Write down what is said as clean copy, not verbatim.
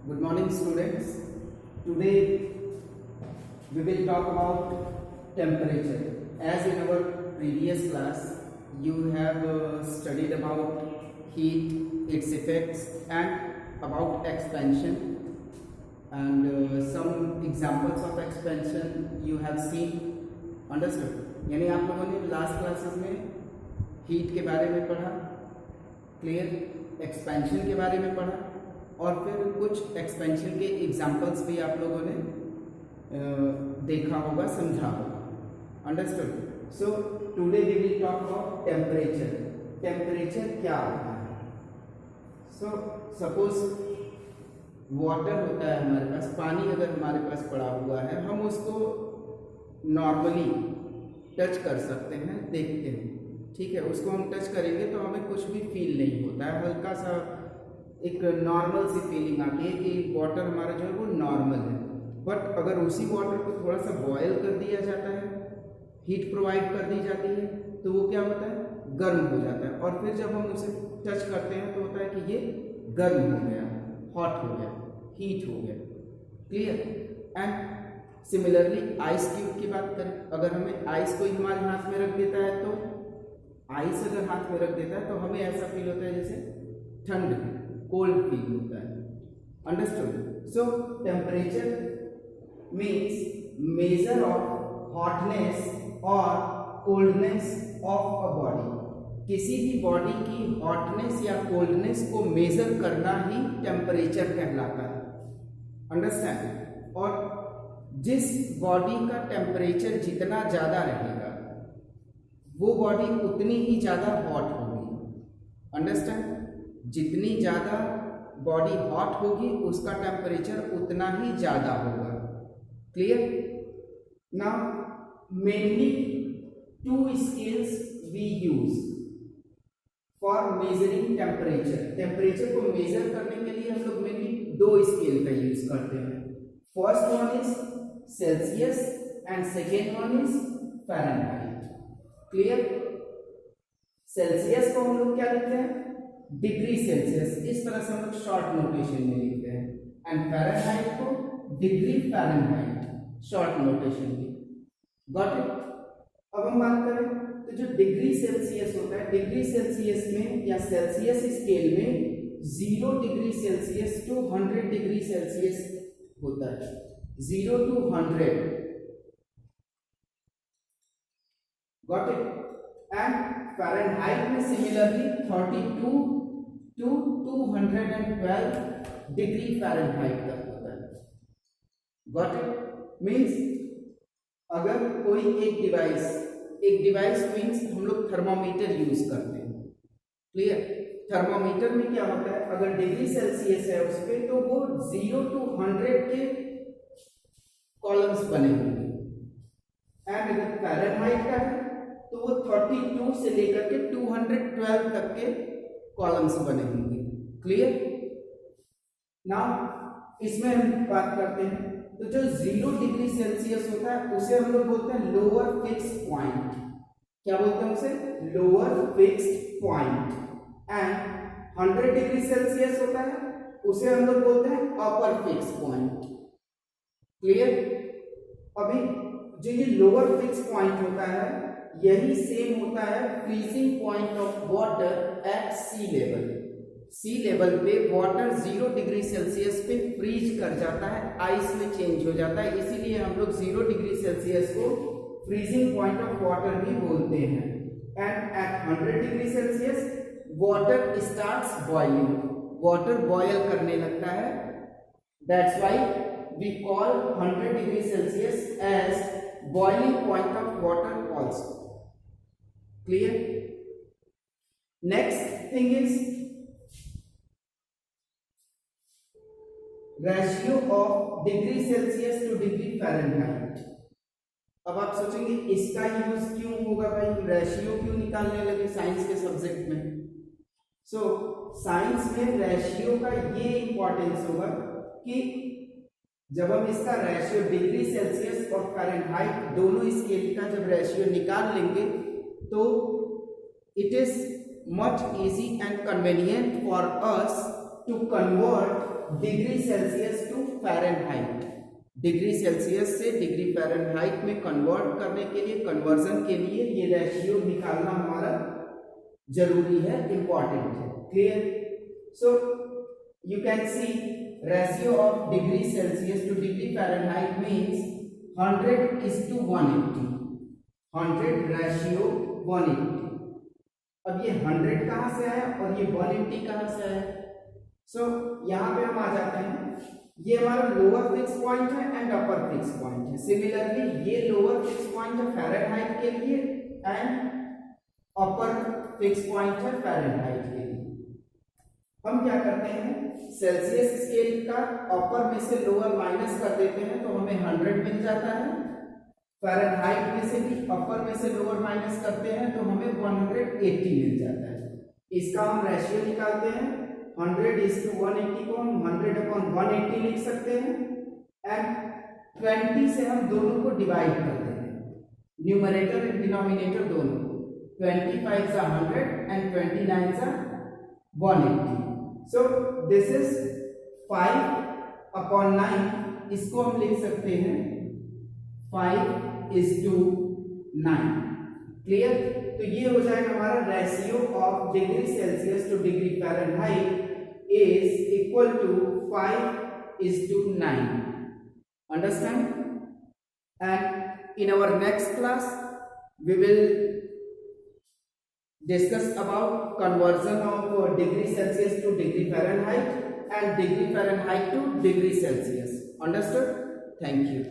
Good morning, students. Today we will talk about temperature. As in our previous class, you have studied about heat, its effects, and about expansion. And some examples of expansion you have seen, understood. यानी आप लोगों ने last classes में heat के बारे में पढ़ा, clear, expansion के बारे में पढ़ा और फिर कुछ एक्सपेंशन के एग्जांपल्स भी आप लोगों ने देखा होगा, समझा होगा, understood. So today we will talk about temperature. Temperature क्या होता है? सो सपोज वाटर होता है हमारे पास, पानी अगर हमारे पास पड़ा हुआ है, हम उसको नॉर्मली टच कर सकते हैं, देखते हैं, ठीक है. उसको हम टच करेंगे तो हमें कुछ भी फील नहीं होता है, हल्का सा एक नॉर्मल सी फीलिंग आती है कि वाटर हमारा जो है वो नॉर्मल है. बट अगर उसी वाटर को थोड़ा सा बॉयल कर दिया जाता है, हीट प्रोवाइड कर दी जाती है, तो वो क्या होता है, गर्म हो जाता है. और फिर जब हम उसे टच करते हैं तो होता है कि ये गर्म हो गया, हॉट हो गया, हीट हो गया, clear. And similarly ice cube की बात करें, अगर हमें आइस कोई हमारे हाथ में रख देता है, तो आइस अगर हाथ में रख देता है तो हमें ऐसा फील होता है जैसे ठंड, कोल्ड फील होता है, understood. So temperature means measure of hotness और कोल्डनेस ऑफ अ बॉडी. किसी भी बॉडी की हॉटनेस या कोल्डनेस को मेजर करना ही टेम्परेचर कहलाता है, अंडरस्टैंड. और जिस बॉडी का टेम्परेचर जितना ज़्यादा रहेगा वो बॉडी उतनी ही ज़्यादा हॉट होगी, अंडरस्टैंड. जितनी ज़्यादा बॉडी हॉट होगी उसका टेम्परेचर उतना ही ज़्यादा होगा, clear. Now mainly two scales we use for measuring temperature. Temperature को मेजर करने के लिए हम लोग मेनली दो स्केल का यूज करते हैं. First one is Celsius and second one is Fahrenheit, clear. Celsius को हम लोग क्या लिखते हैं, डिग्री सेल्सियस, इस तरह से हम लोग शॉर्ट नोटेशन में लिखते हैं. एंड फ़ारेनहाइट को डिग्री फ़ारेनहाइट, शॉर्ट नोटेशन में. Got it. अब हम बात करें तो जो डिग्री सेल्सियस होता है, डिग्री सेल्सियस में या सेल्सियस स्केल में 0 degree Celsius to 100 degree Celsius होता है. 0 to 100, got it. And Fahrenheit में सिमिलरली 32 to 212 डिग्री फ़ारेनहाइट तक होता है, गॉट इट. मीन्स अगर कोई एक डिवाइस मीन्स हम लोग थर्मामीटर यूज करते हैं, क्लियर. थर्मामीटर में क्या होता है, अगर डिग्री सेल्सियस है उस पर तो वो 0 to 100 के कॉलम्स बने होंगे. एंड अगर फ़ारेनहाइट का है तो वो 32 से लेकर के 212 तक के कॉलम्स बने होंगे, क्लियर. नाउ इसमें हम बात करते हैं तो जो 0 डिग्री सेल्सियस होता है उसे हम लोग बोलते हैं लोअर फिक्स पॉइंट. क्या बोलते हैं उसे, lower fixed point. And 100 degree Celsius होता है उसे हम लोग बोलते हैं अपर फिक्स पॉइंट, क्लियर. अभी जो ये लोअर फिक्स पॉइंट होता है यही सेम होता है freezing point of water at sea level. Sea level पे वाटर 0 डिग्री सेल्सियस पे फ्रीज कर जाता है, आइस में चेंज हो जाता है, इसीलिए हम लोग 0 डिग्री सेल्सियस को फ्रीजिंग पॉइंट ऑफ वाटर भी बोलते हैं. And at 100 degree Celsius water starts boiling, water boil करने लगता है. That's why we call 100 degree Celsius as boiling point of water also, clear. Next thing is ratio of degree Celsius to degree Fahrenheit. अब आप सोचेंगे इसका use क्यों होगा भाई, रेशियो क्यों निकालने लगे साइंस के सब्जेक्ट में. सो साइंस में रेशियो का ये इंपॉर्टेंस होगा कि जब हम इसका रेशियो डिग्री सेल्सियस और फ़ारेनहाइट दोनों स्केल का जब रेशियो निकाल लेंगे तो it is much easy and convenient for us to convert degree Celsius to Fahrenheit, degree Celsius से डिग्री फ़ारेनहाइट में कन्वर्ट करने के लिए, कन्वर्जन के लिए ये रेशियो निकालना हमारा जरूरी है, इंपॉर्टेंट है। Clear? So you can see ratio of degree Celsius two degree Fahrenheit means 100:180, 100 ratio 180। अब ये 100 कहाँ से आया और ये 180 कहाँ से आया? सो यहाँ पे हम आ जाते हैं, ये हमारा लोअर फिक्स पॉइंट है एंड अपर फिक्स पॉइंट है। सिमिलरली ये लोअर फिक्स पॉइंट है फ़ारेनहाइट के लिए एंड अपर फिक्स पॉइंट है फ़ारेनहाइट के लिए। हम क्या करते हैं, सेल्सियस स्केल का अपर में से लोअर माइनस कर देते हैं तो हमें 100 मिल जाता है। फ़ारेनहाइट में से भी अपर में से लोअर माइनस करते हैं तो हमें 180 मिल जाता है। इसका हम रेशियो निकालते हैं, 100:180 को हम 100/180 लिख सकते हैं एंड 20 से हम दोनों को डिवाइड कर देते हैं, न्यूमरेटर एंड डिनोमिनेटर दोनों को। 25 is 100 and 29 is 180. So this is 5/9, इसको हम लिख सकते हैं 5:9। क्लियर? तो ये हो जाएगा हमारा ratio of degree Celsius two degree Fahrenheit is equal to 5:9. Understand? And in our next class we will discuss about conversion of degree Celsius to degree Fahrenheit and degree Fahrenheit to degree Celsius. Understood? Thank you.